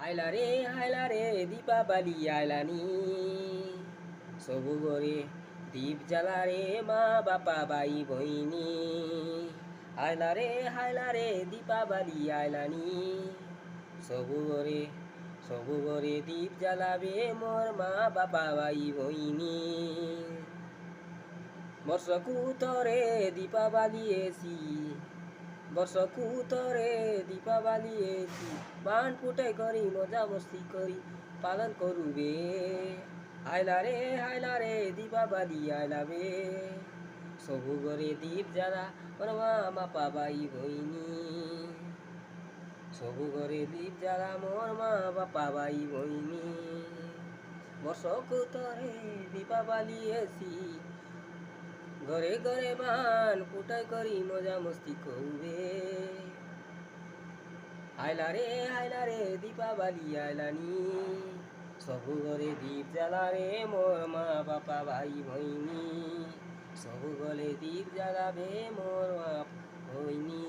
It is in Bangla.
আইলা রে দীপাবলি আইলানি সবু গরে দীপ জ্বালা রে মা বাপা ভাই বইনি হাইলা রে দীপাবলি আইলানি সবু গরে দীপ জ্বালাবে মোর মা বাপা ভাই বইনি বর্ষকু তরে দীপাবলি এসি বর্ষকু তরে দীপাবলি এসি বান ফুটাই করি মজা মস্তি করি পালন করুবে হাইলা রে দীপাবলি আইলাবে সবু ঘরে দীপ জ্বালা ওর মা বাপা ভাই বইনি সবু ঘরে দীপ জ্বালা মোর মা বাপা ভাই বইনি বর্ষকু তরে দীপাবলি এসি ঘরে ঘরে বান ফুটাই করি মজা মস্তি করবে হাইলা রে দীপাবলি আইলানি সবু ঘরে দীপ জ্বালা রে মোর মা বাপা ভাই ভইনি সবু ঘরে দীপ জ্বালাবে মোর মা ভইনি।